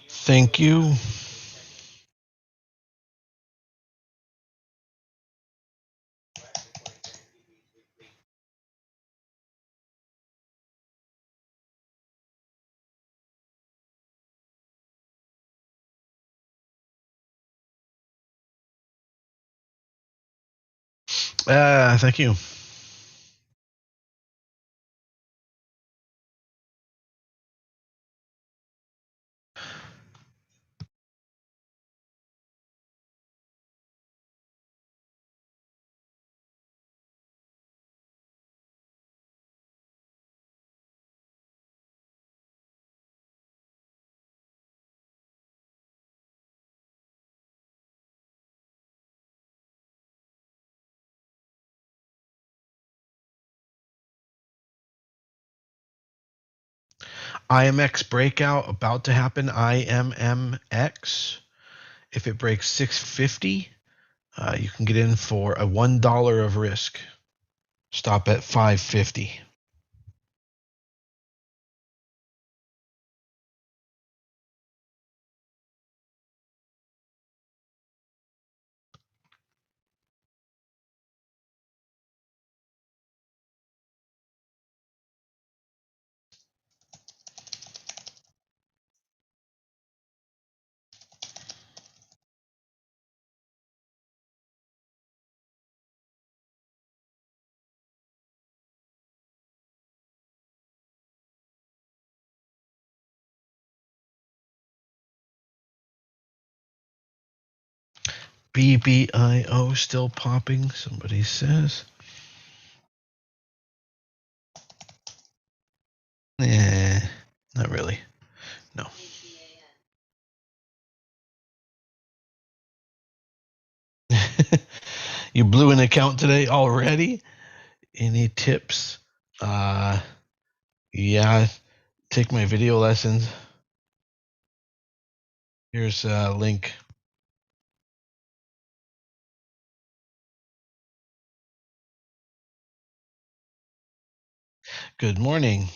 Thank you. Thank you. IMMX breakout about to happen. IMMX. If it breaks 650, you can get in for a $1 of risk. Stop at 550. BBIO still popping, somebody says. Not really. No. You blew an account today already? Any tips? Yeah, take my video lessons. Here's a link. Good morning.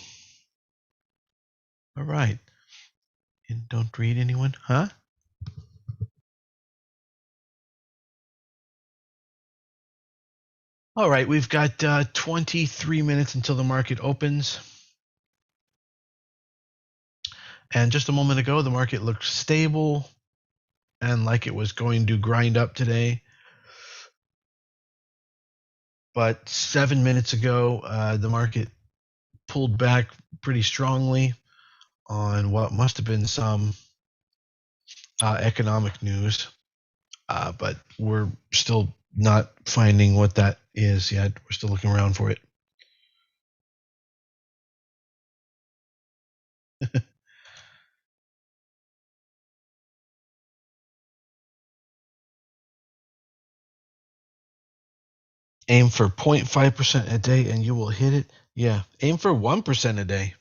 All right. And don't read anyone, huh? All right, we've got 23 minutes until the market opens. And just a moment ago, the market looked stable and like it was going to grind up today. But 7 minutes ago, the market pulled back pretty strongly on what must have been some economic news. But we're still not finding what that is yet. We're still looking around for it. Aim for 0.5% a day and you will hit it. Yeah, aim for 1% a day.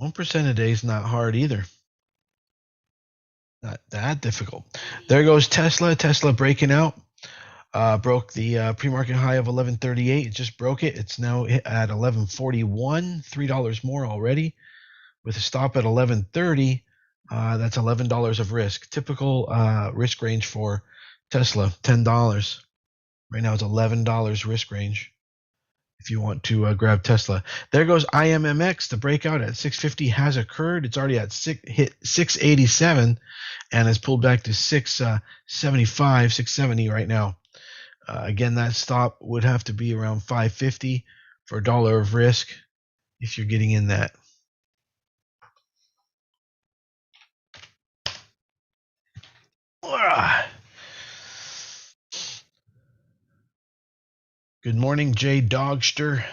1% a day is not hard either. Not that difficult. There goes Tesla. Tesla breaking out. Broke the pre-market high of 1138. It just broke it. It's now at 1141. $3 more already. With a stop at 1130, that's $11 of risk. Typical risk range for Tesla, $10. Right now it's $11 risk range if you want to grab Tesla. There goes IMMX. The breakout at 650 has occurred. It's already at hit 687 and has pulled back to 675, 670 right now. Again, that stop would have to be around 550 for $1 of risk if you're getting in that. Good morning, Jay Dogster.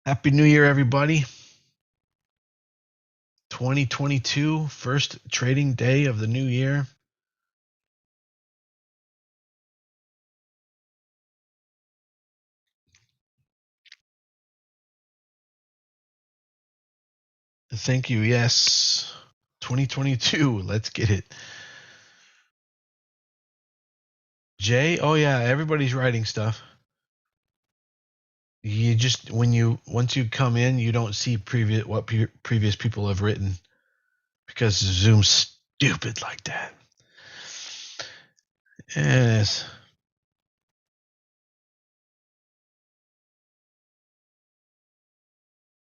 Happy New Year, everybody. 2022, first trading day of the new year. Thank you. Yes. 2022. Let's get it. Jay? Oh, yeah. Everybody's writing stuff. You just once you come in, you don't see previous people have written because Zoom's stupid like that. Yes.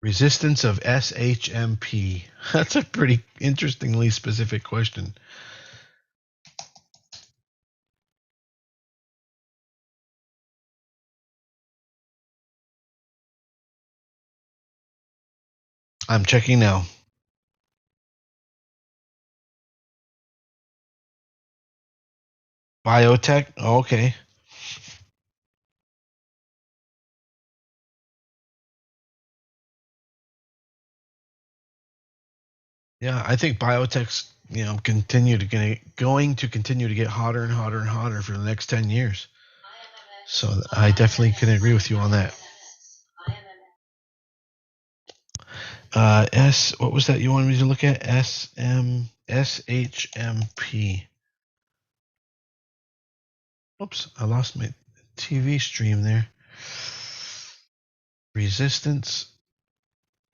Resistance of SHMP. That's a pretty interestingly specific question. I'm checking now. Biotech. Oh, okay. Yeah, I think biotech's going to continue to get hotter and hotter and hotter for the next 10 years. So I definitely can agree with you on that. What was that you wanted me to look at? SHMP. Oops, I lost my TV stream there. Resistance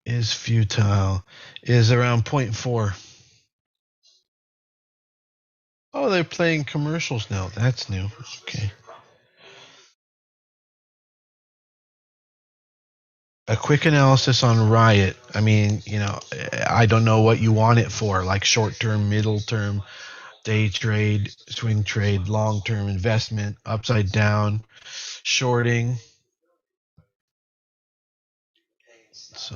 is futile. Is around 0.4. Oh, they're playing commercials now. That's new. Okay. A quick analysis on Riot. I mean, I don't know what you want it for, like short term, middle term, day trade, swing trade, long term investment, upside down, shorting. So,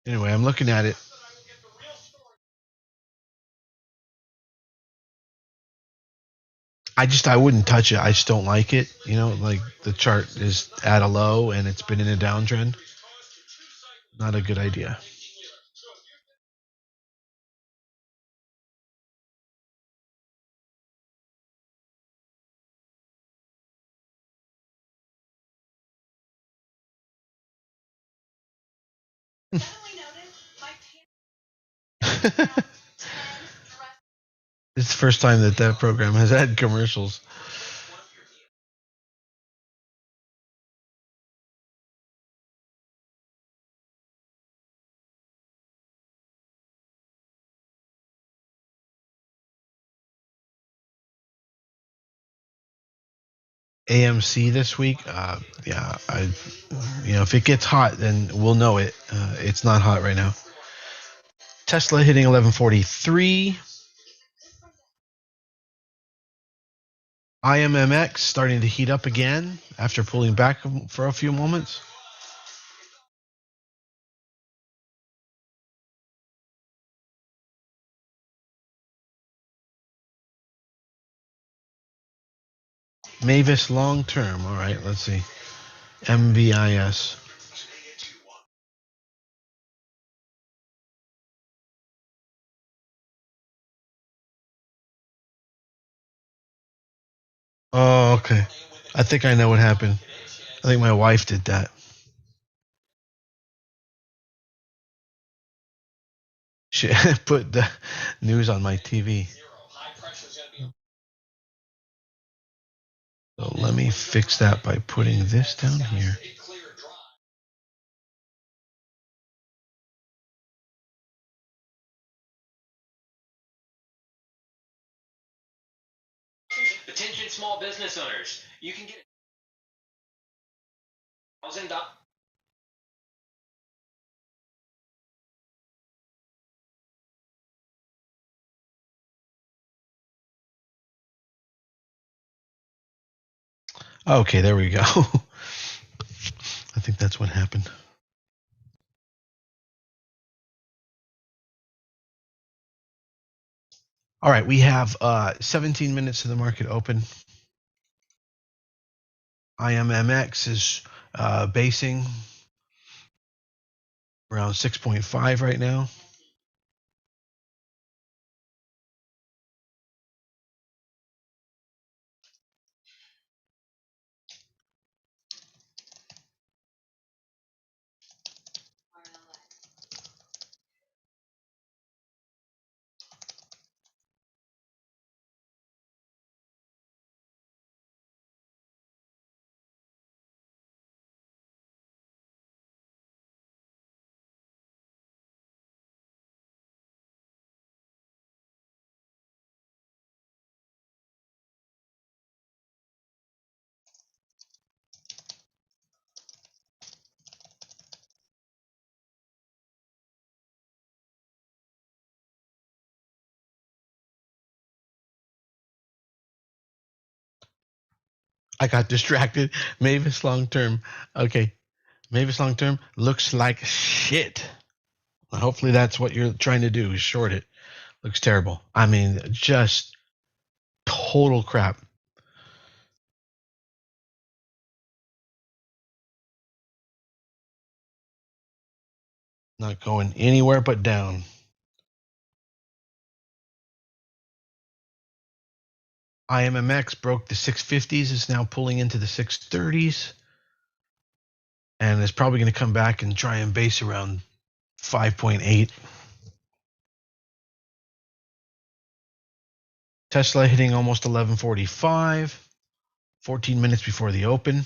anyway, I'm looking at it. I wouldn't touch it. I just don't like it. Like the chart is at a low and it's been in a downtrend. Not a good idea. It's the first time that program has had commercials. AMC this week. Yeah, if it gets hot, then we'll know it. It's not hot right now. Tesla hitting 1143. IMMX starting to heat up again after pulling back for a few moments. Mavis long term. All right, let's see. MVIS. Oh, okay. I think I know what happened. I think my wife did that. She put the news on my TV. So let me fix that by putting this down here. Attention small business owners. You can get $1,000. Okay, there we go. I think that's what happened. All right, we have 17 minutes to the market open. IMMX is basing around 6.5 right now. I got distracted. Mavis long term. Okay. Mavis long term looks like shit. Hopefully that's what you're trying to do is short it. Looks terrible. I mean, just total crap. Not going anywhere but down. IMMX broke the 650s, is now pulling into the 630s, and is probably going to come back and try and base around 5.8. Tesla hitting almost 1145, 14 minutes before the open.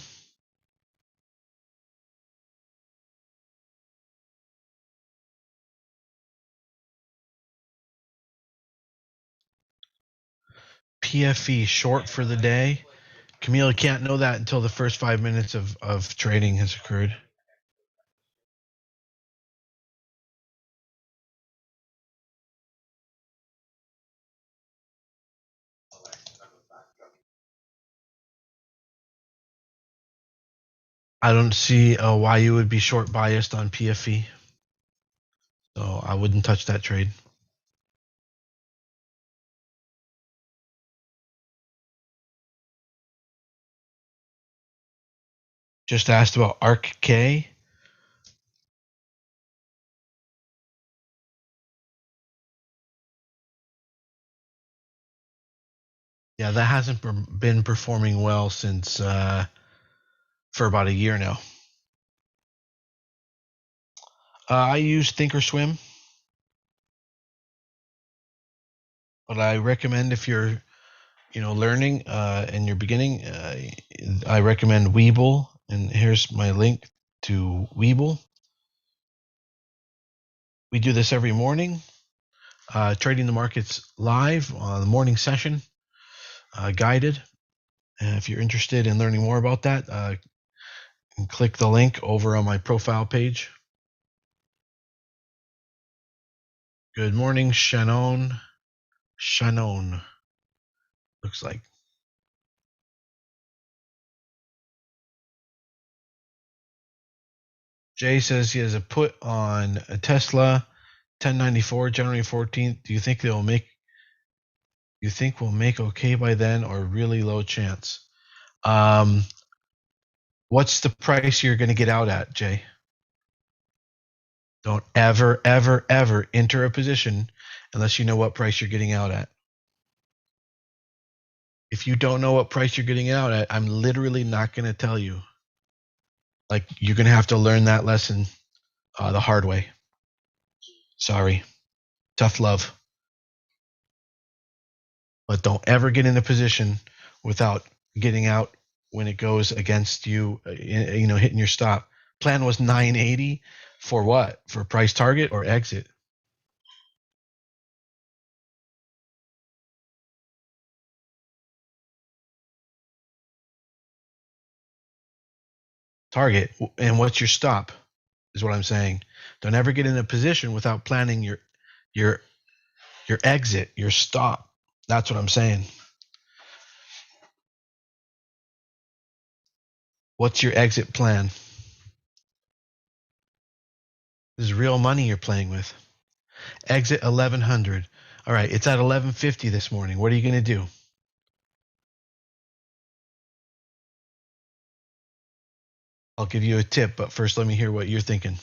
PFE short for the day. Camille can't know that until the first 5 minutes of trading has occurred. I don't see why you would be short biased on PFE. So I wouldn't touch that trade. Just asked about ARK-K. Yeah, that hasn't been performing well since for about a year now. I use Thinkorswim, but I recommend if you're learning and you're beginning, I recommend Webull, and here's my link to Webull. We do this every morning, trading the markets live on the morning session, guided. And if you're interested in learning more about that, click the link over on my profile page. Good morning, Shannon. Shannon, looks like. Jay says he has a put on a Tesla 1094 January 14th. Do you think they'll make? You think we'll make okay by then, or really low chance? What's the price you're going to get out at, Jay? Don't ever, ever, ever enter a position unless you know what price you're getting out at. If you don't know what price you're getting out at, I'm literally not going to tell you. Like, you're going to have to learn that lesson the hard way. Sorry. Tough love. But don't ever get in a position without getting out when it goes against you, hitting your stop. Plan was 980 for what? For price target or exit? Target. And what's your stop is what I'm saying. Don't ever get in a position without planning your exit, your stop. That's what I'm saying. What's your exit plan? This is real money you're playing with. Exit 1100. All right, it's at 1150 this morning. What are you going to do? I'll give you a tip, but first let me hear what you're thinking.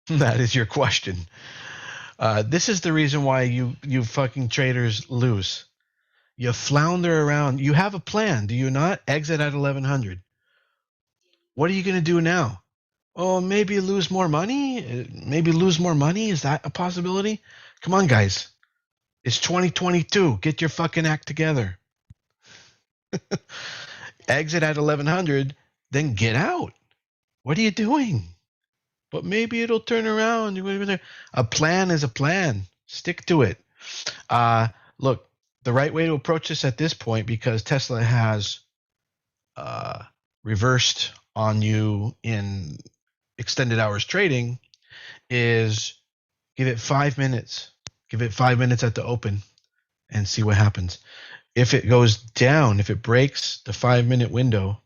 That is your question. This is the reason why you fucking traders lose. You flounder around. You have a plan, do you not? Exit at 1100. What are you going to do now? Oh, maybe lose more money? Maybe lose more money? Is that a possibility? Come on, guys. It's 2022. Get your fucking act together. Exit at 1100, then get out. What are you doing? But maybe it'll turn around. A plan is a plan. Stick to it. Look, the right way to approach this at this point, because Tesla has reversed on you in extended hours trading, is give it 5 minutes. Give it 5 minutes at the open and see what happens. if it goes down, if it breaks the 5-minute window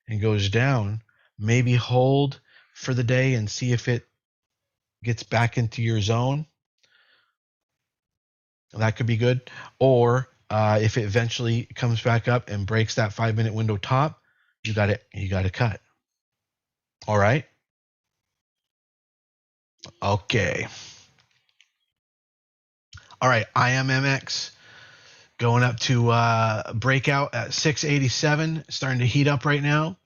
and goes down, maybe hold for the day and see if it gets back into your zone. That could be good. Or if it eventually comes back up and breaks that 5-minute window top, you got to cut. All right. Okay. All right. IMMX going up to breakout at 687, starting to heat up right now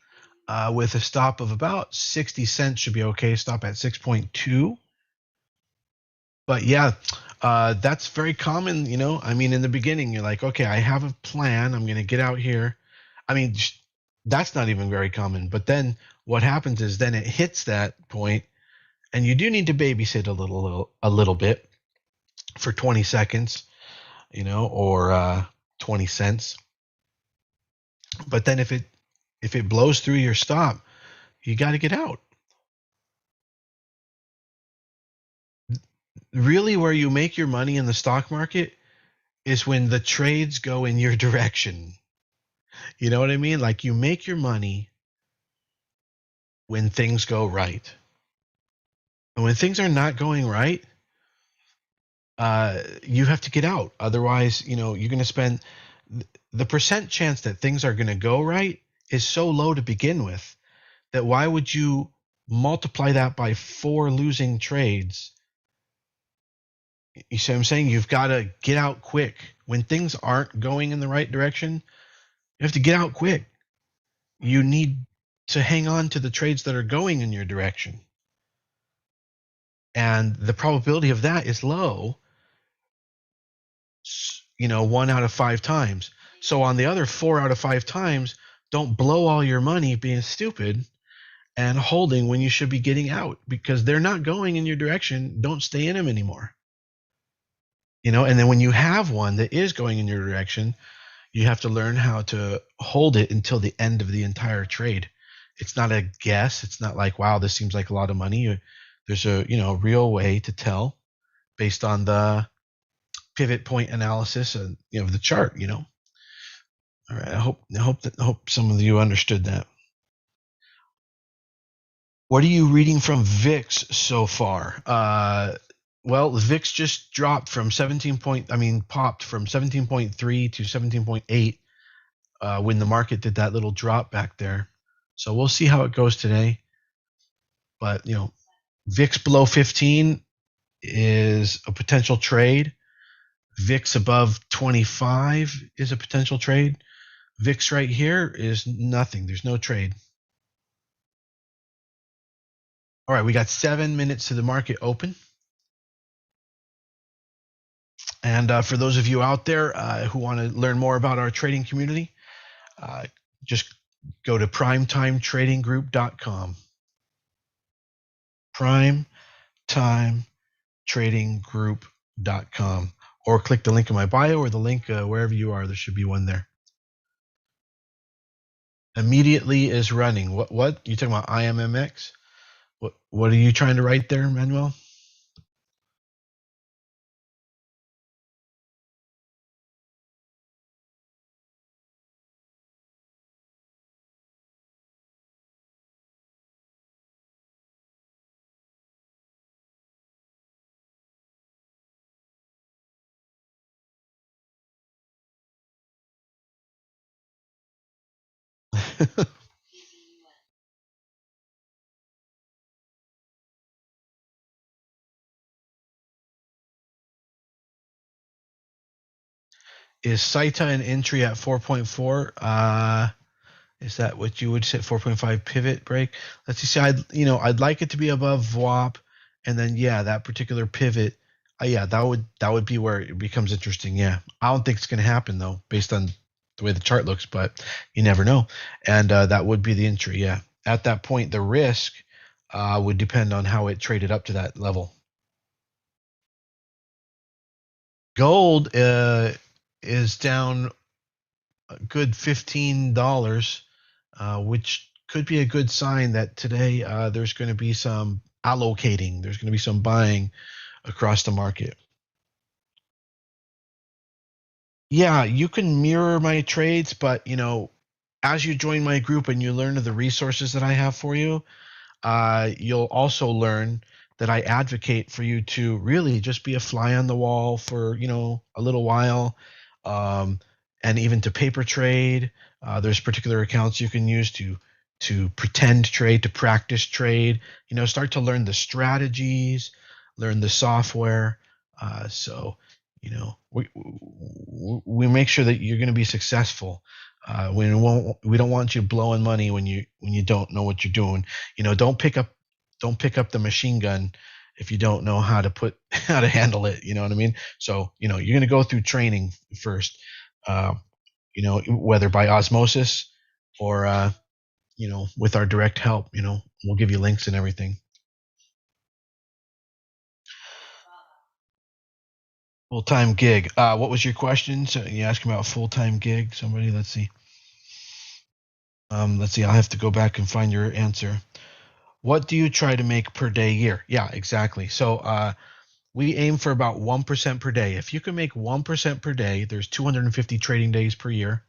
with a stop of about 60 cents should be okay. Stop at 6.2. But yeah, that's very common. I mean, in the beginning, you're like, okay, I have a plan. I'm going to get out here. I mean, that's not even very common. But then what happens is then it hits that point, and you do need to babysit a little bit for 20 seconds, or 20 cents. But then if it blows through your stop, you got to get out. Really, where you make your money in the stock market is when the trades go in your direction. You know what I mean? Like, you make your money when things go right. And when things are not going right, you have to get out. Otherwise, you're going to spend the percent chance that things are going to go right is so low to begin with that why would you multiply that by 4 losing trades? You see what I'm saying? You've got to get out quick. When things aren't going in the right direction, you have to get out quick. You need to hang on to the trades that are going in your direction. And the probability of that is low, 1 out of 5 times. So on the other 4 out of 5 times, don't blow all your money being stupid and holding when you should be getting out, because they're not going in your direction. Don't stay in them anymore. And then when you have one that is going in your direction, you have to learn how to hold it until the end of the entire trade. It's not a guess. It's not like, wow, this seems like a lot of money. There's a real way to tell based on the pivot point analysis of the chart. All right. I hope some of you understood that. What are you reading from VIX so far? Well, the VIX just dropped from popped from 17.3 to 17.8 when the market did that little drop back there. So we'll see how it goes today. But, VIX below 15 is a potential trade. VIX above 25 is a potential trade. VIX right here is nothing. There's no trade. All right, we got 7 minutes to the market open. And for those of you out there who want to learn more about our trading community, just go to primetimetradinggroup.com. Primetimetradinggroup.com. Or click the link in my bio or the link wherever you are. There should be one there. Immediately is running. What? You talking about IMMX? What are you trying to write there, Manuel? Is Saita an entry at 4.4? Is that what you would say? 4.5 pivot break? Let's see. I'd like it to be above VWAP, and then that particular pivot. That would be where it becomes interesting. Yeah, I don't think it's going to happen though, based on the way the chart looks, but you never know. And that would be the entry. Yeah, at that point, the risk would depend on how it traded up to that level. Gold is down a good $15, which could be a good sign that today there's going to be some allocating. There's going to be some buying across the market. Yeah, you can mirror my trades, but as you join my group and you learn of the resources that I have for you, you'll also learn that I advocate for you to really just be a fly on the wall for a little while, um, and even to paper trade. There's particular accounts you can use to pretend trade, to practice trade. Start to learn the strategies, learn the software. So we make sure that you're going to be successful. We don't want you blowing money when you don't know what you're doing. Don't pick up the machine gun if you don't know how to handle it. You know what I mean? So you're going to go through training first. Uh, whether by osmosis or with our direct help. We'll give you links and everything. Full-time gig. What was your question? So you asked about full-time gig. Somebody, let's see. Let's see. I'll have to go back and find your answer. What do you try to make per day year? Yeah, exactly. So we aim for about 1% per day. If you can make 1% per day, there's 250 trading days per year.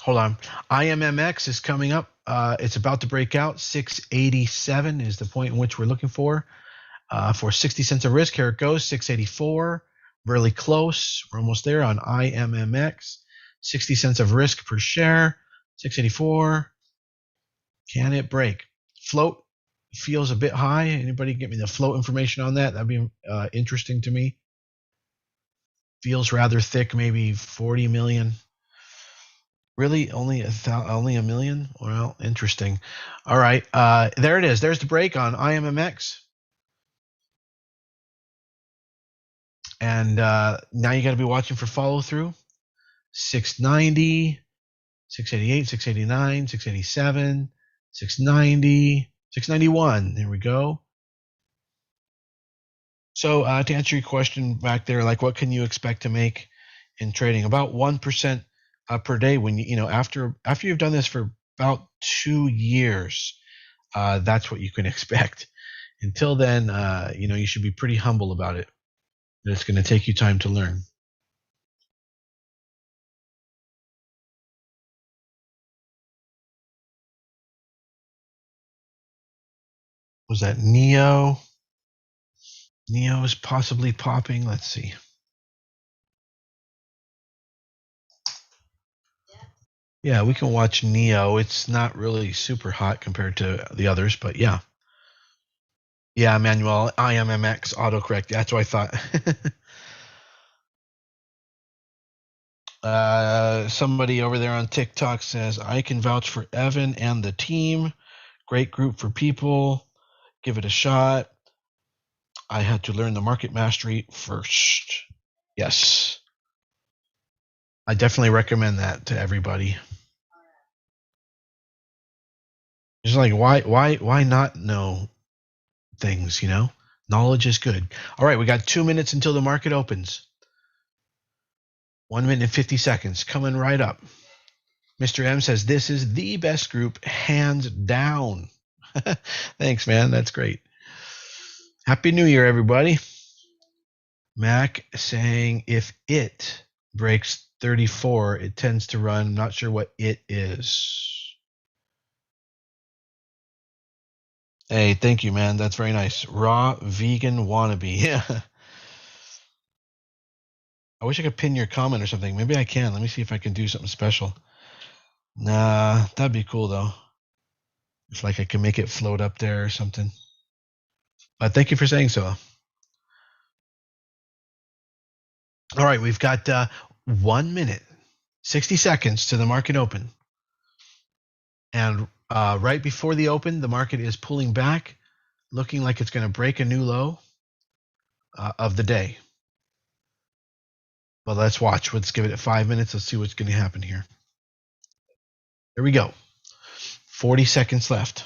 Hold on. IMMX is coming up. It's about to break out. 687 is the point in which we're looking for 60 cents of risk. Here it goes. 684. Really close. We're almost there on IMMX. 60 cents of risk per share. 684. Can it break? Float feels a bit high. Anybody get me the float information on that? That'd be interesting to me. Feels rather thick, maybe 40 million. Really, only a million? Well, interesting. All right, there it is. There's the break on IMMX, and now you got to be watching for follow through. 690, 688, 689, 687, 690, 691. There we go. So to answer your question back there, like what can you expect to make in trading? About 1% per day. When after you've done this for about 2 years, that's what you can expect. Until then, you should be pretty humble about it. It's going to take you time to learn. Was that Neo? Neo is possibly popping. Let's see. Yeah, we can watch Neo. It's not really super hot compared to the others, but yeah. Yeah, Manuel, IMMX autocorrect. That's what I thought. Somebody over there on TikTok says, I can vouch for Evan and the team. Great group for people. Give it a shot. I had to learn the market mastery first. Yes. I definitely recommend that to everybody. It's like why not know things, Knowledge is good. All right, we got 2 minutes until the market opens. 1 minute and 50 seconds coming right up. Mr. M says this is the best group, hands down. Thanks, man. That's great. Happy New Year, everybody. Mac saying if it breaks 34, it tends to run. I'm not sure what it is. Hey, thank you, man. That's very nice. Raw vegan wannabe. Yeah. I wish I could pin your comment or something. Maybe I can. Let me see if I can do something special. Nah, that'd be cool though. If like I can make it float up there or something. But thank you for saying so. All right, we've got 1 minute, 60 seconds to the market open. And right before the open, the market is pulling back, looking like it's going to break a new low of the day. But let's watch. Let's give it 5 minutes. Let's see what's going to happen here. There we go. 40 seconds left.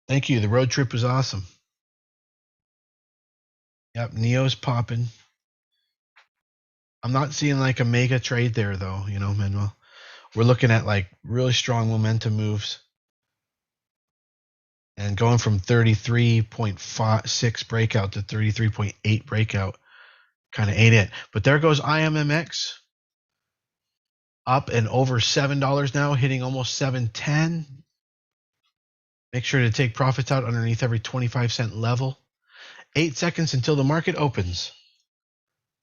Thank you. The road trip was awesome. Yep, Neo's popping. I'm not seeing like a mega trade there though, Manuel. We're looking at like really strong momentum moves. And going from 33.6 breakout to 33.8 breakout, kind of ate it. But there goes IMMX up and over $7 now, hitting almost 710. Make sure to take profits out underneath every 25-cent level. 8 seconds until the market opens.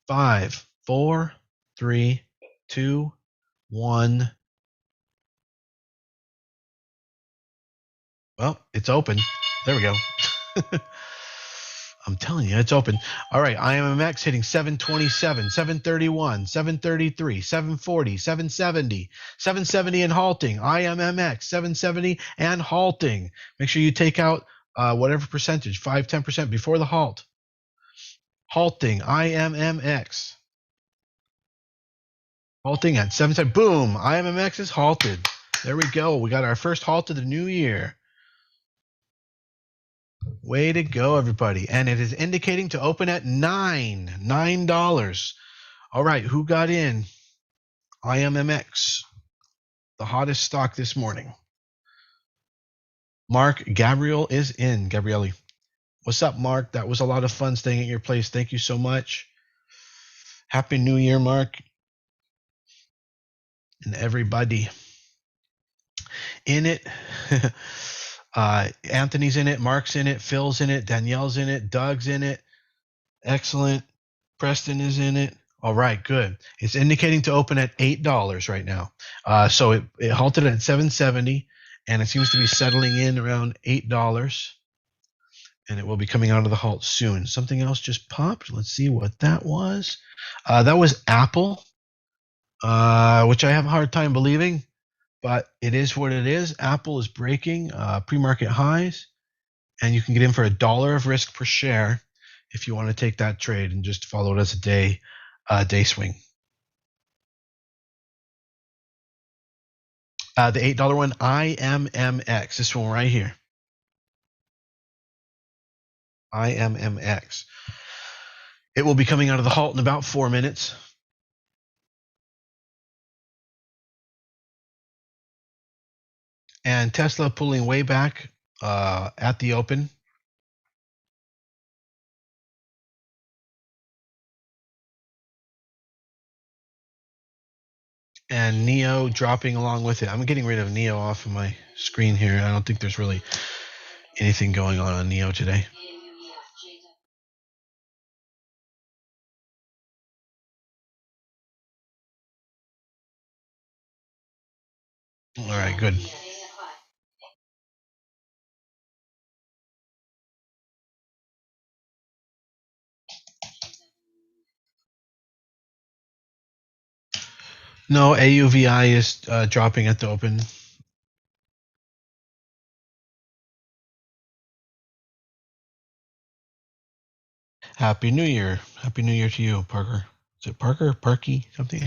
5, 4, 3, 2, 1. Well, it's open. There we go. I'm telling you, it's open. All right, IMMX hitting 727, 731, 733, 740, 770, 770 and halting. IMMX 770 and halting. Make sure you take out whatever percentage, 5, 10% before the halt. Halting, IMMX. Halting at 770. Boom, IMMX is halted. There we go. We got our first halt of the new year. Way to go, everybody. And it is indicating to open at $9. All right, who got in? IMMX, the hottest stock this morning. Mark Gabriel is in. Gabrielli. What's up, Mark? That was a lot of fun staying at your place. Thank you so much. Happy New Year, Mark. And everybody in it. Anthony's in it. Mark's in it. Phil's in it. Danielle's in it. Doug's in it. Excellent. Preston is in it. All right, good. It's indicating to open at $8 right now. So it halted at 770, and it seems to be settling in around $8. And it will be coming out of the halt soon. Something else just popped. Let's see what that was. That was Apple, which I have a hard time believing, but it is what it is. Apple is breaking pre-market highs, and you can get in for $1 of risk per share if you want to take that trade and just follow it as a day swing. The $8 one, IMMX, this one right here. IMMX. It will be coming out of the halt in about 4 minutes. And Tesla pulling way back at the open. And NEO dropping along with it. I'm getting rid of NEO off of my screen here. I don't think there's really anything going on NEO today. All right, good. No, AUVI is dropping at the open. Happy New Year. Happy New Year to you, Parker. Is it Parker? Parky? Something?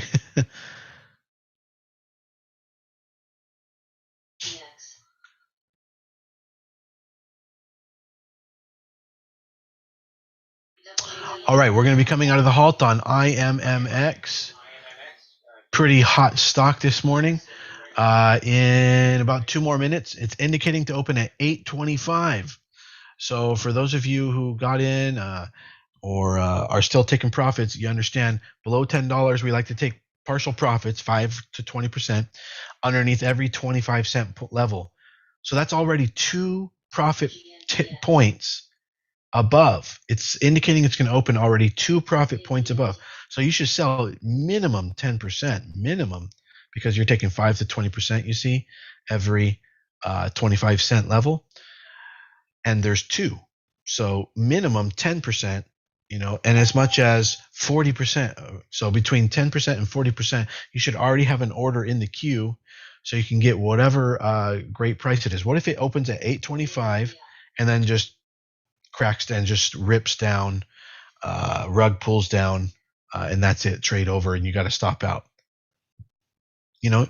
All right, we're going to be coming out of the halt on IMMX. Pretty hot stock this morning. In about 2 more minutes, it's indicating to open at 825. So for those of you who got in or are still taking profits, you understand below $10, we like to take partial profits, 5 to 20%, underneath every 25-cent level. So that's already 2 profit points above. It's indicating it's going to open already 2 profit points above. So you should sell minimum 10%, minimum, because you're taking 5 to 20%, you see, every 25-cent level. And there's 2. So minimum 10%, and as much as 40%. So between 10% and 40%, you should already have an order in the queue so you can get whatever great price it is. What if it opens at 825 and then just cracks and just rips down, rug pulls down, and that's it, trade over, and you got to stop out.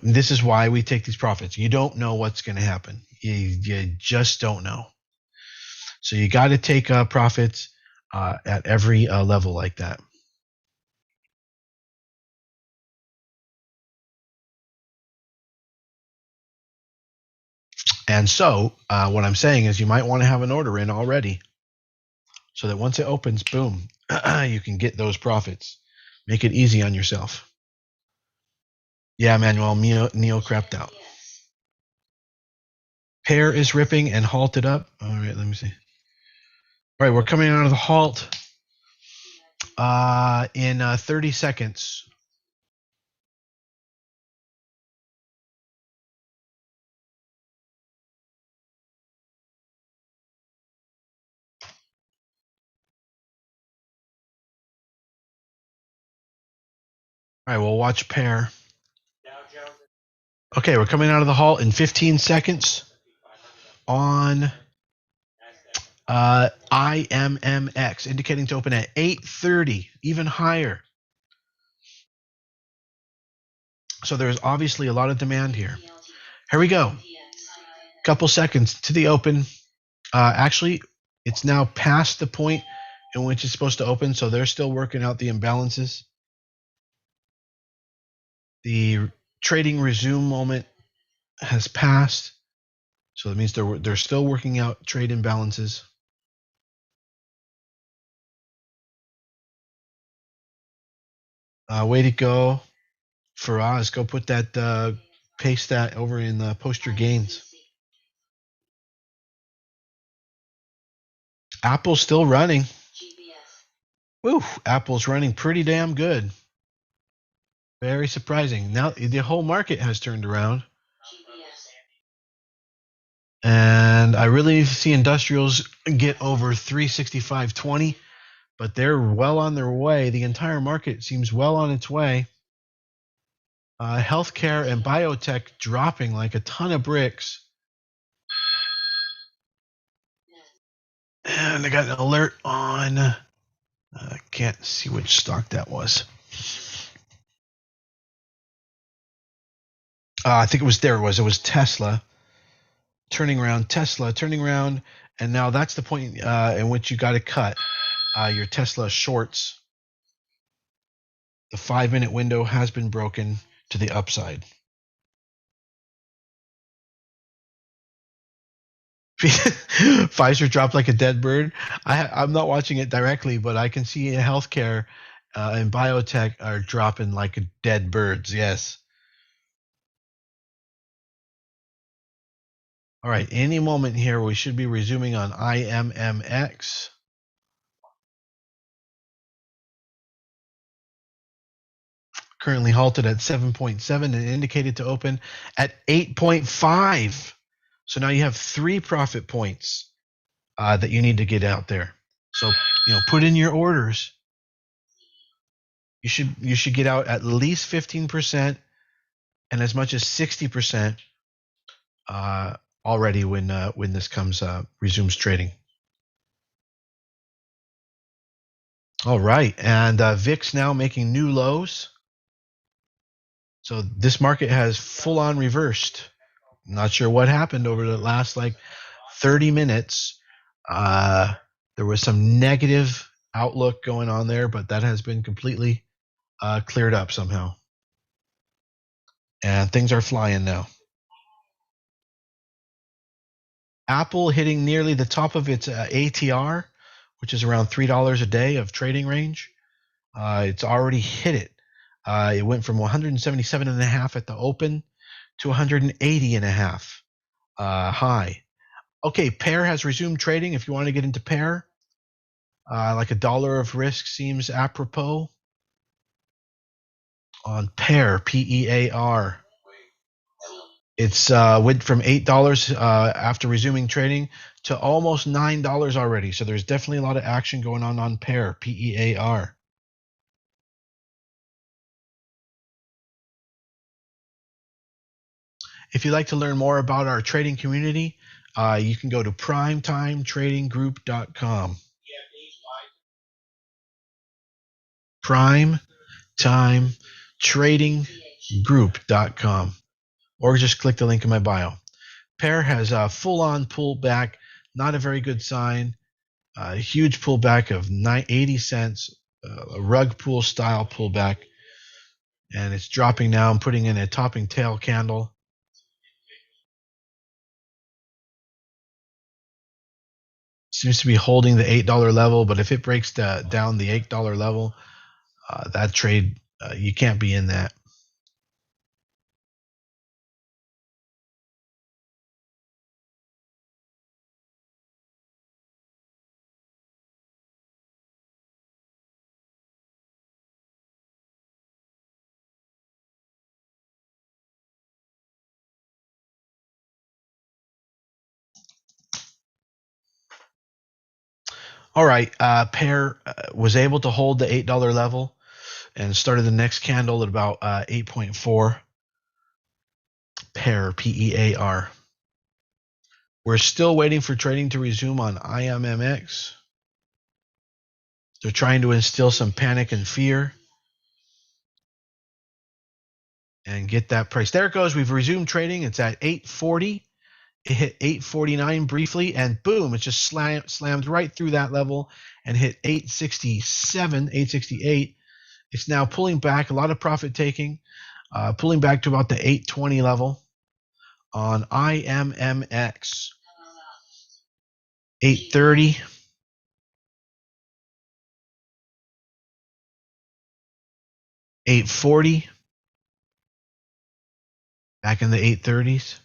This is why we take these profits. You don't know what's going to happen. You just don't know. So you got to take profits at every level like that. And so what I'm saying is you might want to have an order in already so that once it opens, boom, you can get those profits. Make it easy on yourself. Yeah, Manuel, Neo crapped out. Pair is ripping and halted up. All right, let me see. All right, we're coming out of the halt in 30 seconds. All right, we'll watch pair. Okay, we're coming out of the halt in 15 seconds on IMMX, indicating to open at 8:30, even higher. So there's obviously a lot of demand here. Here we go. Couple seconds to the open. Actually, it's now past the point in which it's supposed to open, so they're still working out the imbalances. The trading resume moment has passed, so that means they're still working out trade imbalances. Way to go, Faraz. Go put that, paste that over in post your gains. Apple's still running. Woo, Apple's running pretty damn good. Very surprising. Now the whole market has turned around. And I really need to see industrials get over 365.20, but they're well on their way. The entire market seems well on its way. Healthcare and biotech dropping like a ton of bricks. And I got an alert on, I can't see which stock that was. I think it was Tesla. Turning around, and now that's the point in which you got to cut your Tesla shorts. The 5-minute window has been broken to the upside. Pfizer dropped like a dead bird. I'm not watching it directly, but I can see healthcare and biotech are dropping like dead birds. Yes. All right. Any moment here, we should be resuming on IMMX. Currently halted at 7.7 and indicated to open at 8.5. So now you have 3 profit points that you need to get out there. So put in your orders. You should get out at least 15% and as much as 60% already when this comes resumes trading. All right, and VIX now making new lows. So this market has full on reversed. Not sure what happened over the last 30 minutes. There was some negative outlook going on there, but that has been completely cleared up somehow. And things are flying now. Apple hitting nearly the top of its ATR, which is around $3 a day of trading range. It's already hit it. It went from 177.5 at the open to 180.5 high. Okay, pair has resumed trading. If you want to get into pair, like $1 of risk seems apropos on pair, PEAR. It's went from $8 after resuming trading to almost $9 already. So there's definitely a lot of action going on pair, PEAR. If you'd like to learn more about our trading community, you can go to primetimetradinggroup.com. primetimetradinggroup.com. Or just click the link in my bio. Pair has a full-on pullback, not a very good sign. A huge pullback of 80 cents, a rug pull style pullback. And it's dropping now. I'm putting in a topping tail candle. seems to be holding the $8 level, but if it breaks down the $8 level, that trade, you can't be in that. All right, pair was able to hold the $8 level and started the next candle at about 8.4. Pair, PEAR. We're still waiting for trading to resume on IMMX. They're trying to instill some panic and fear and get that price. There it goes. We've resumed trading. It's at 840. It hit 849 briefly, and boom, it just slammed right through that level and hit 867, 868. It's now pulling back, a lot of profit taking, pulling back to about the 820 level on IMMX. 830. 840. Back in the 830s.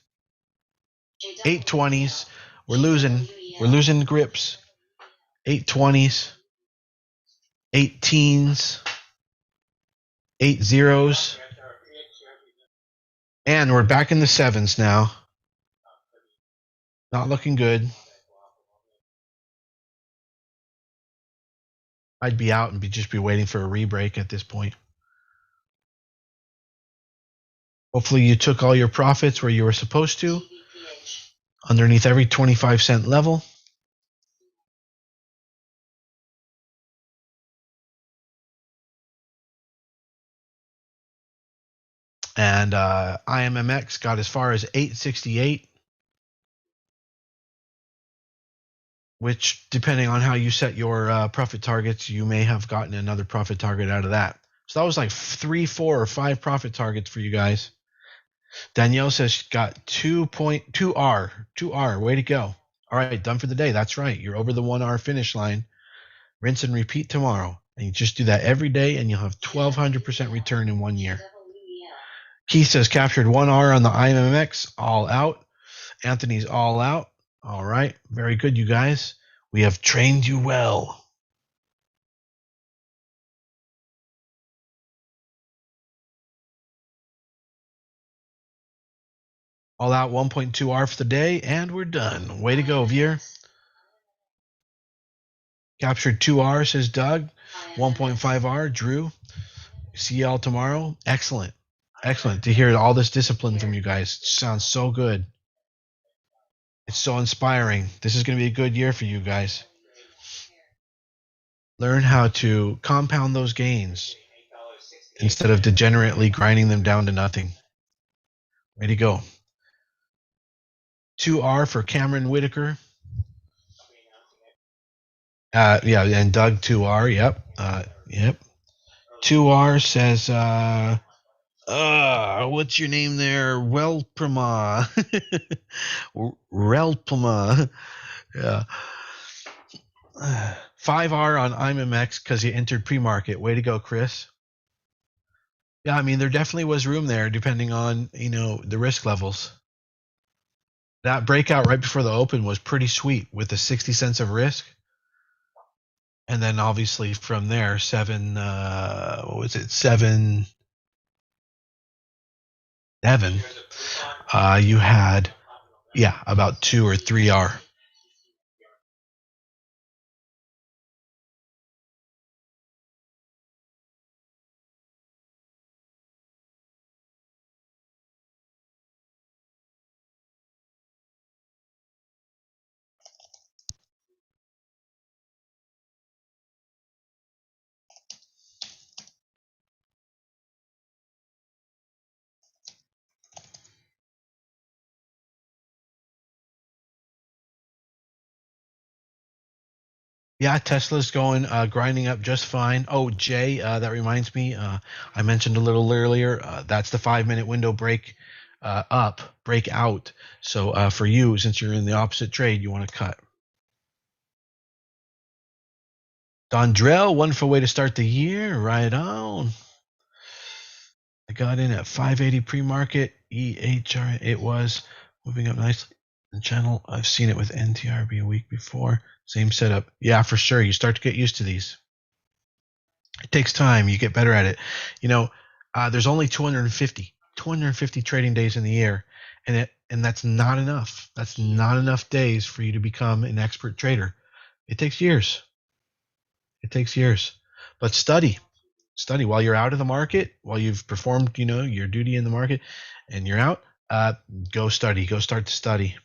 820s. We're losing grips. 820s. 18s. 80s. And we're back in the 7s now. Not looking good. I'd be out and just be waiting for a rebreak at this point. Hopefully you took all your profits where you were supposed to, underneath every 25-cent level. And IMMX got as far as 868, which, depending on how you set your profit targets, you may have gotten another profit target out of that. So that was like 3, 4, or 5 profit targets for you guys. Danielle says got 2.2R. 2R. Way to go. All right, done for the day. That's right. You're over the 1R finish line. Rinse and repeat tomorrow. And you just do that every day, and you'll have 1,200% return in 1 year. Keith says captured 1R on the IMMX. All out. Anthony's all out. All right. Very good, you guys. We have trained you well. All out 1.2R for the day, and we're done. Way to go, Vier. Captured 2R, says Doug. 1.5R, Drew. See y'all tomorrow. Excellent. Excellent to hear all this discipline from you guys. It sounds so good. It's so inspiring. This is going to be a good year for you guys. Learn how to compound those gains instead of degenerately grinding them down to nothing. Way to go. 2R for Cameron Whitaker. Yeah, and Doug 2R. Yep. Yep. 2R says, what's your name there? Relpama. Relpama. Yeah. 5R on IMMX because you entered pre-market. Way to go, Chris. Yeah, I mean, there definitely was room there depending on, the risk levels. That breakout right before the open was pretty sweet with the 60 cents of risk. And then obviously from there, 7, what was it? 7, you had, about 2 or 3R. Yeah, Tesla's going, grinding up just fine. Oh, Jay, that reminds me, I mentioned a little earlier, that's the 5-minute window break out. So for you, since you're in the opposite trade, you want to cut. Dondrell, wonderful way to start the year. Right on. I got in at 580 pre-market. EHR, it was moving up nicely. The channel, I've seen it with NTRB a week before. Same setup. Yeah, for sure. You start to get used to these. It takes time. You get better at it. You know, there's only 250 trading days in the year, and that's not enough. That's not enough days for you to become an expert trader. It takes years. It takes years. But study while you're out of the market, while you've performed, your duty in the market, and you're out. Go study. Go start to study.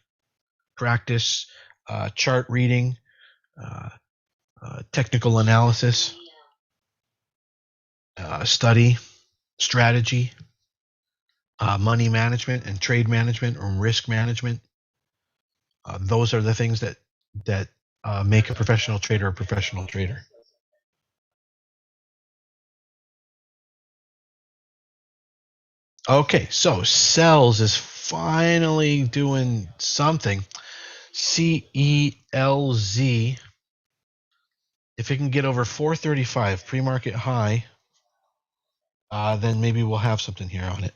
Practice chart reading, technical analysis, study strategy, money management and trade management or risk management. Those are the things that make a professional trader a professional trader. Okay, so CELZ is finally doing something. CELZ. If it can get over 435 pre-market high, then maybe we'll have something here on it.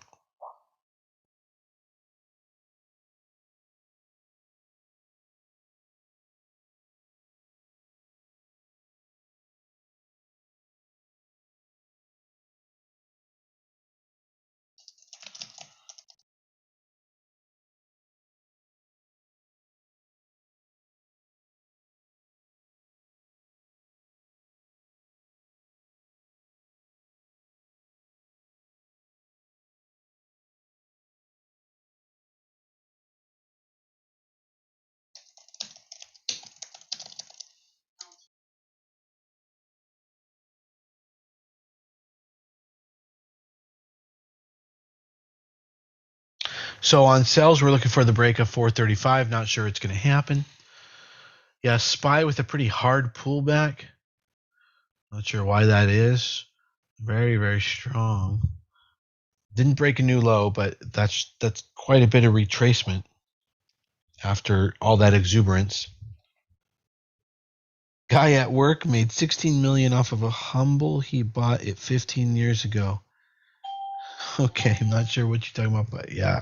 So on CELZ, we're looking for the break of 435. Not sure it's going to happen. Yeah, SPY with a pretty hard pullback. Not sure why that is. Very, very strong. Didn't break a new low, but that's quite a bit of retracement after all that exuberance. Guy at work made 16 million off of a humble he bought it 15 years ago. Okay, I'm not sure what you're talking about, but yeah.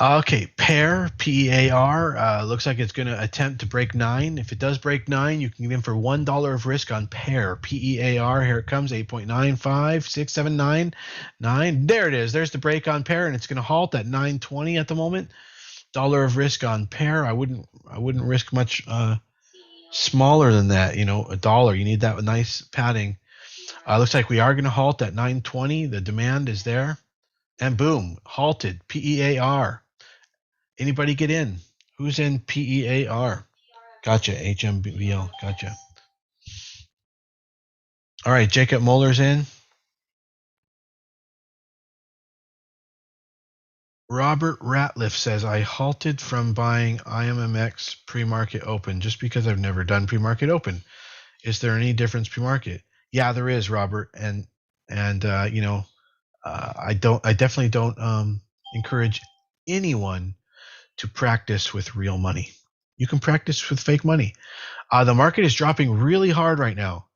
Okay, pair, PEAR, looks like it's going to attempt to break 9. If it does break 9, you can get in for $1 of risk on pair. PEAR, here it comes, 8.95, 6, 7, 9, 9. There it is. There's the break on pair, and it's going to halt at 920 at the moment. $1 of risk on pair. I wouldn't risk much smaller than that, $1. You need that nice padding. Looks like we are going to halt at 920. The demand is there. And boom, halted. PEAR. Anybody get in? Who's in PEAR? Gotcha. HMBL. Gotcha. All right, Jacob Muller's in. Robert Ratliff says, I halted from buying IMMX pre-market open just because I've never done pre-market open. Is there any difference pre-market? Yeah, there is, Robert. And I definitely don't encourage anyone to practice with real money. You can practice with fake money. The market is dropping really hard right now.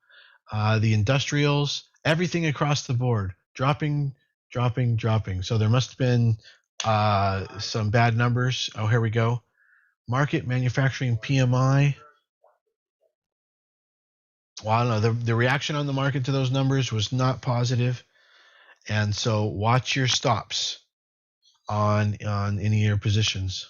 The industrials, everything across the board, dropping. So there must have been some bad numbers. Oh, here we go. Market manufacturing PMI. Well, I don't know. The reaction on the market to those numbers was not positive. And so watch your stops on any of your positions.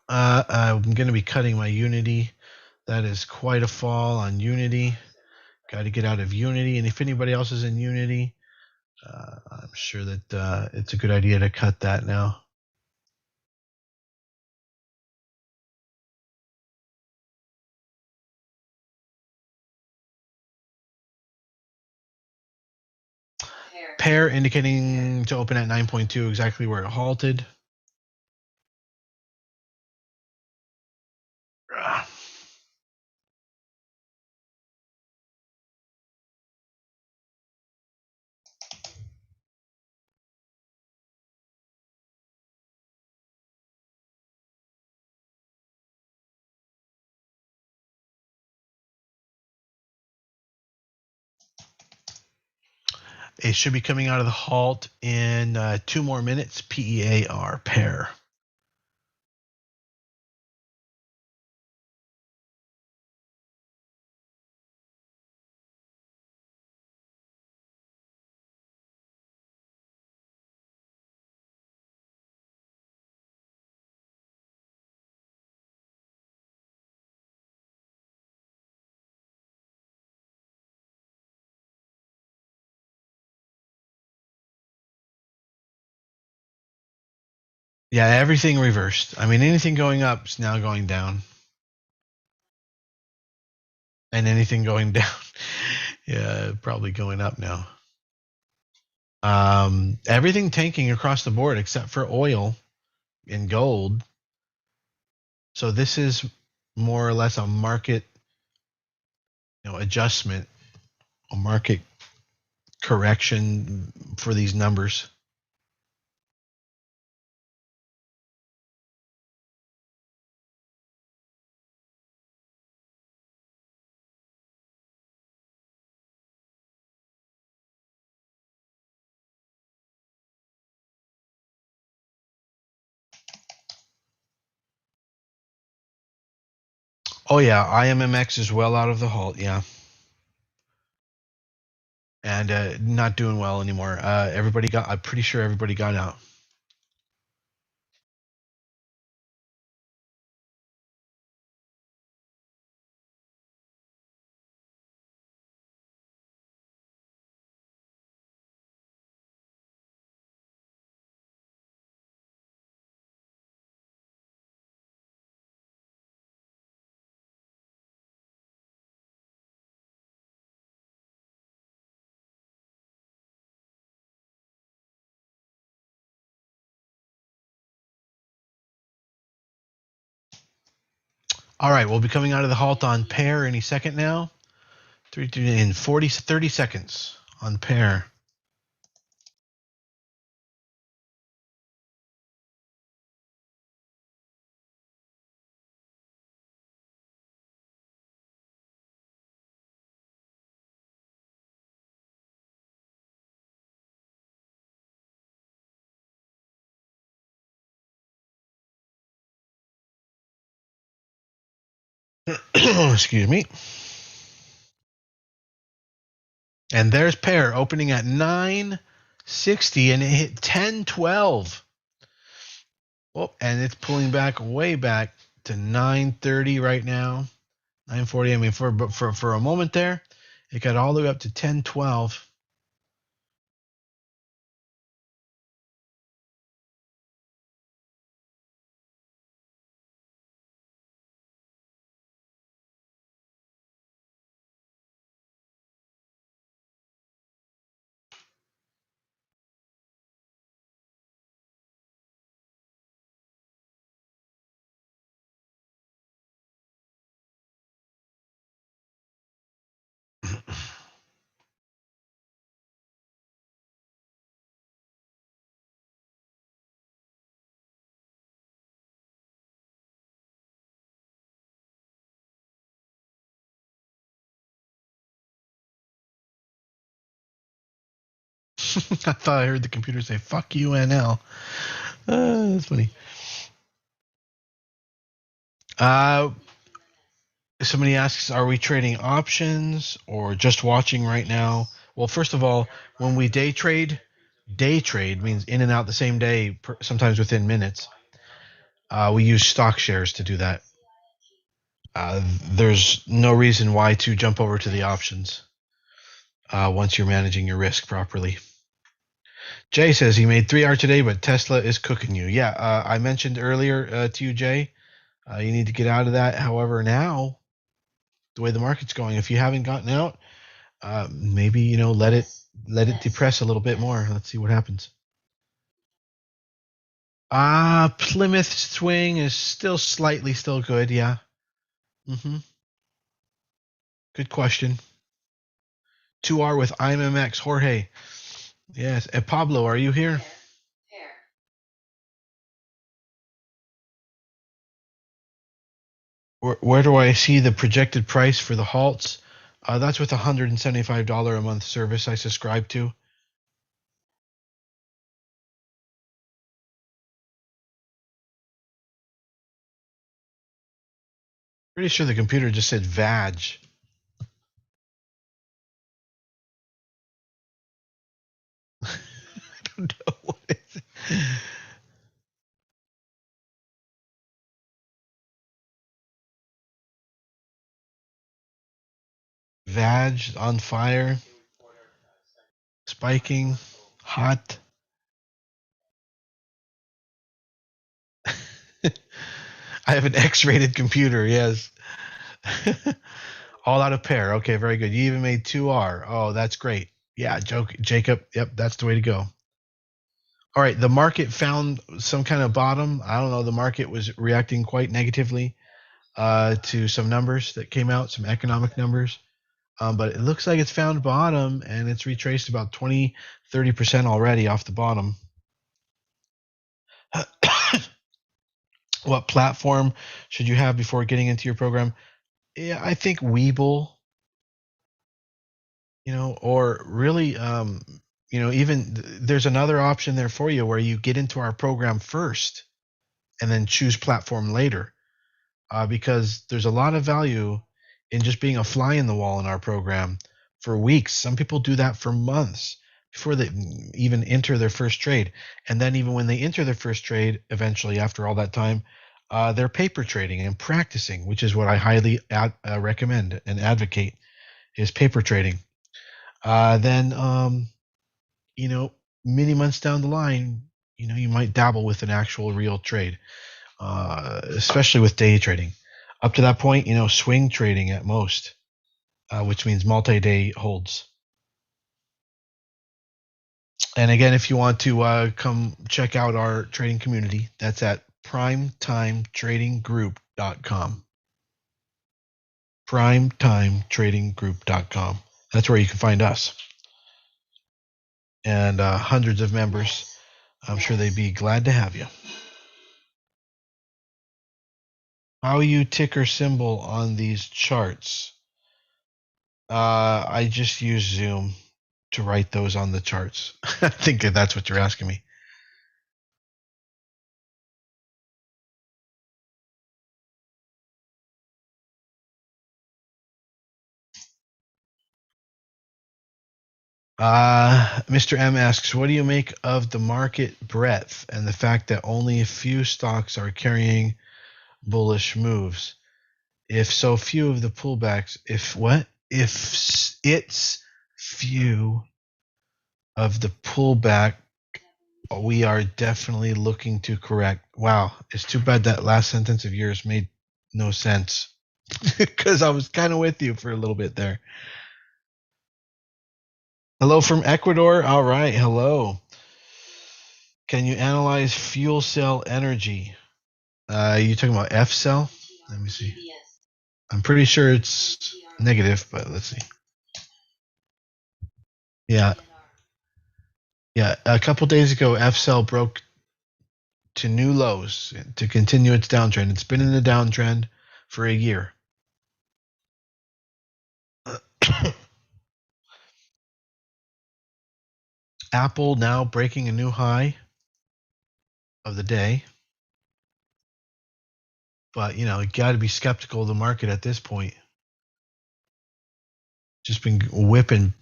I'm going to be cutting my Unity. That is quite a fall on Unity. Got to get out of Unity. And if anybody else is in Unity, I'm sure that it's a good idea to cut that now. Pair indicating to open at 9.2, exactly where it halted. It should be coming out of the halt in 2 more minutes. PEAR, pair. Yeah, everything reversed. I mean, anything going up is now going down, and anything going down, yeah, probably going up now. Everything tanking across the board except for oil and gold. So this is more or less a market, adjustment, a market correction for these numbers. Oh yeah, IMMX is well out of the halt. Yeah, and not doing well anymore. Everybody got. I'm pretty sure everybody got out. All right, we'll be coming out of the halt on pair any second now. In 30 seconds on pair. Excuse me. And there's pair opening at 960 and it hit 1012. Oh, and it's pulling back way back to 930 right now. 940. I mean, for a moment there, it got all the way up to 1012. I thought I heard the computer say "fuck you, NL." That's funny. Somebody asks, "Are we trading options or just watching right now?" Well, first of all, when we day trade means in and out the same day, sometimes within minutes. We use stock shares to do that. There's no reason why to jump over to the options once you're managing your risk properly. Jay says he made 3R today, but Tesla is cooking you. Yeah, I mentioned earlier to you, Jay, you need to get out of that. However, now, the way the market's going, if you haven't gotten out, maybe let it depress a little bit more. Let's see what happens. Plymouth swing is still good. Yeah. Mm-hmm. Good question. 2R with IMMX. Jorge. Yes. And Pablo, are you here? Where do I see the projected price for the halts? That's with $175 a month service I subscribe to. Pretty sure the computer just said vag. I don't know what is it. Vag on fire, spiking, hot. I have an X-rated computer. Yes. All out of pair. Okay, very good. You even made 2R. Oh, that's great. Yeah, Jacob. Yep, that's the way to go. All right, the market found some kind of bottom. I don't know. The market was reacting quite negatively to some numbers that came out, some economic numbers. But it looks like it's found bottom and it's retraced about 20, 30% already off the bottom. What platform should you have before getting into your program? Yeah, I think Weeble, or really, even there's another option there for you where you get into our program first and then choose platform later, because there's a lot of value in just being a fly in the wall in our program for weeks. Some people do that for months before they even enter their first trade. And then even when they enter their first trade, eventually after all that time, they're paper trading and practicing, which is what I highly recommend and advocate, is paper trading. Then, many months down the line, you might dabble with an actual real trade, especially with day trading. Up to that point, swing trading at most, which means multi-day holds. And again, if you want to come check out our trading community, that's at primetimetradinggroup.com. Primetimetradinggroup.com. That's where you can find us. And hundreds of members. I'm sure they'd be glad to have you. How you ticker symbol on these charts? I just use Zoom to write those on the charts. I think that's what you're asking me. Mr. M asks, what do you make of the market breadth and the fact that only a few stocks are carrying bullish moves? If so few of the pullbacks, if it's few of the pullback, we are definitely looking to correct. Wow, it's too bad that last sentence of yours made no sense because I was kind of with you for a little bit there. Hello from Ecuador. All right, hello. Can you analyze fuel cell energy? You talking about F cell? Let me see. I'm pretty sure it's negative, but let's see. Yeah, yeah. A couple days ago, F cell broke to new lows to continue its downtrend. It's been in the downtrend for a year. Apple now breaking a new high of the day. But, you got to be skeptical of the market at this point. Just been whipping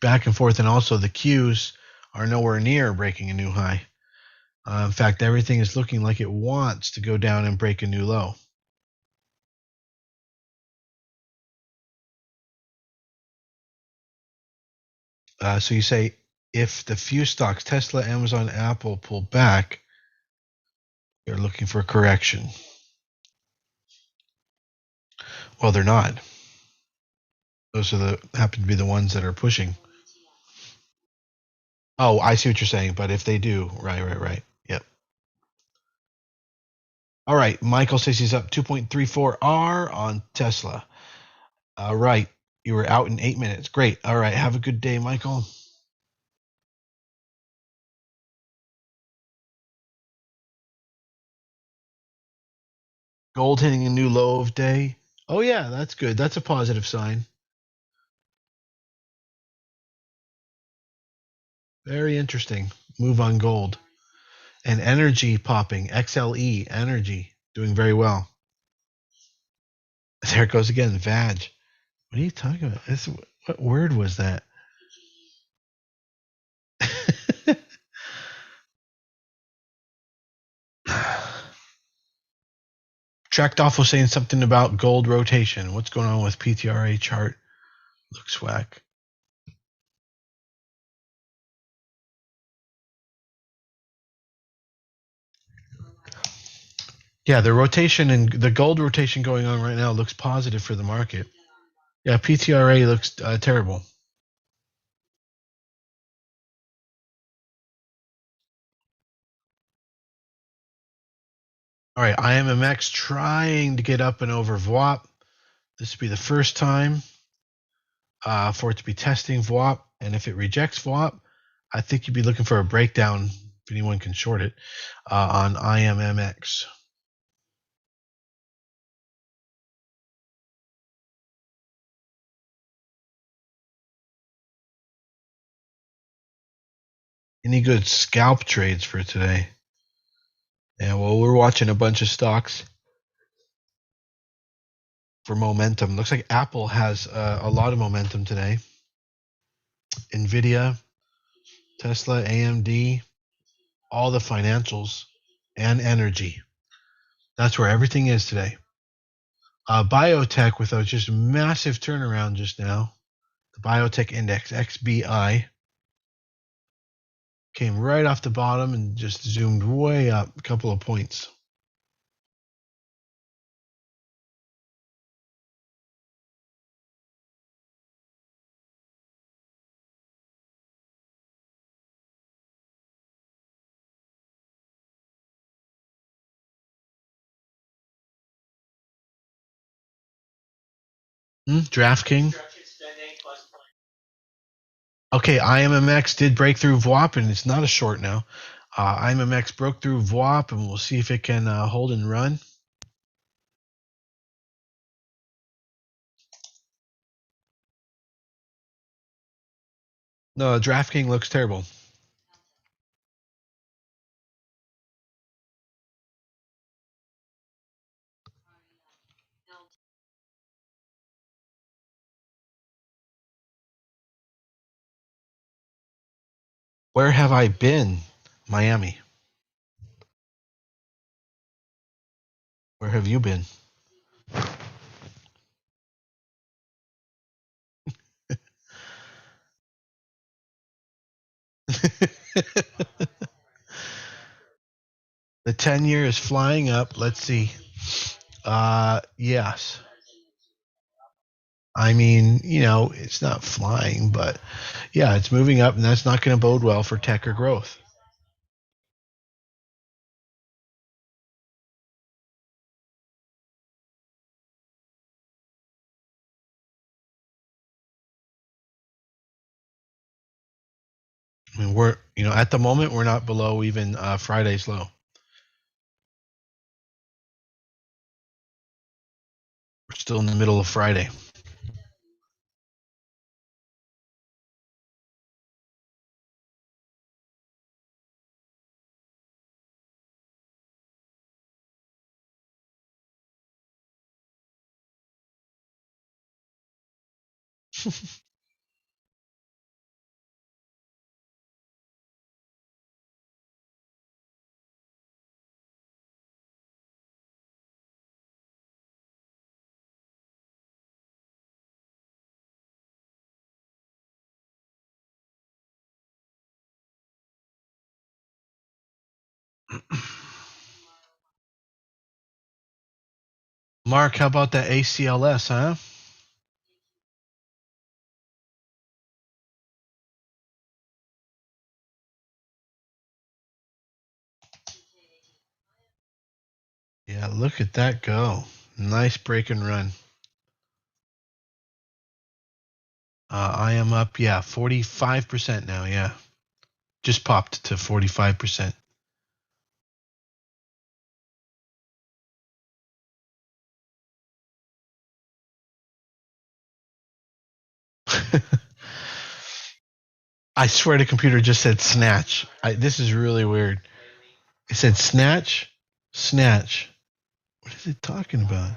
back and forth. And also the Qs are nowhere near breaking a new high. In fact, everything is looking like it wants to go down and break a new low. So you say if the few stocks, Tesla, Amazon, Apple, pull back, they're looking for a correction. Well, they're not. Those are happen to be the ones that are pushing. Oh, I see what you're saying. But if they do, right. Yep. All right. Michael says he's up 2.34R on Tesla. All right. You were out in 8 minutes. Great. All right. Have a good day, Michael. Gold hitting a new low of day. Oh, yeah. That's good. That's a positive sign. Very interesting. Move on gold. And energy popping. XLE energy doing very well. there it goes again. Vag. What are you talking about? What word was that? Tracked off was saying something about gold rotation. What's going on with PTRA chart? Looks whack. Yeah, the rotation and the gold rotation going on right now looks positive for the market. Yeah, PTRA looks terrible. All right, IMMX trying to get up and over VWAP. This would be the first time for it to be testing VWAP. And if it rejects VWAP, I think you'd be looking for a breakdown, if anyone can short it, on IMMX. Any good scalp trades for today? Yeah, well, we're watching a bunch of stocks for momentum. Looks like Apple has a lot of momentum today. Nvidia, Tesla, AMD, all the financials, and energy. That's where everything is today. Biotech with a just massive turnaround just now. The biotech index, XBI, came right off the bottom and just zoomed way up a couple of points. DraftKings. Okay, IMMX did break through VWAP, and it's not a short now. IMMX broke through VWAP, and we'll see if it can hold and run. No, DraftKings looks terrible. Where have I been? Miami. Where have you been? The 10-year is flying up. Let's see. Yes. I mean, it's not flying, but yeah, it's moving up, and that's not going to bode well for tech or growth. I mean, we're, at the moment, we're not below even Friday's low. We're still in the middle of Friday. Mark, how about that ACLS, huh? Yeah, look at that go. Nice break and run. I am up, 45% now, yeah. Just popped to 45%. I swear the computer just said snatch. This is really weird. It said snatch. What is it talking about?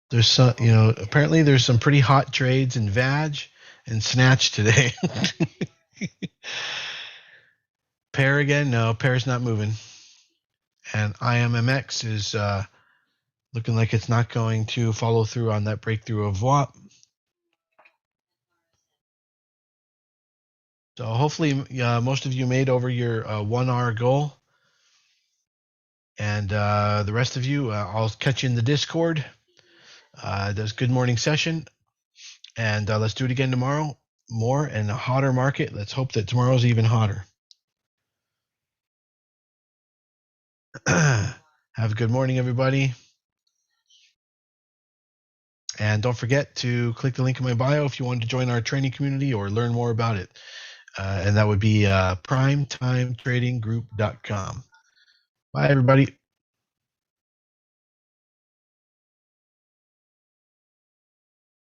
There's some, apparently there's some pretty hot trades in VAG and Snatch today. Pair again? No, pair's not moving. And IMMX is looking like it's not going to follow through on that breakthrough of WAP. So hopefully most of you made over your 1 hour goal. And the rest of you, I'll catch you in the Discord. There's good morning session. And let's do it again tomorrow. More and a hotter market. Let's hope that tomorrow's even hotter. Have a good morning, everybody. And don't forget to click the link in my bio if you want to join our training community or learn more about it. And that would be primetimetradinggroup.com. Bye, everybody.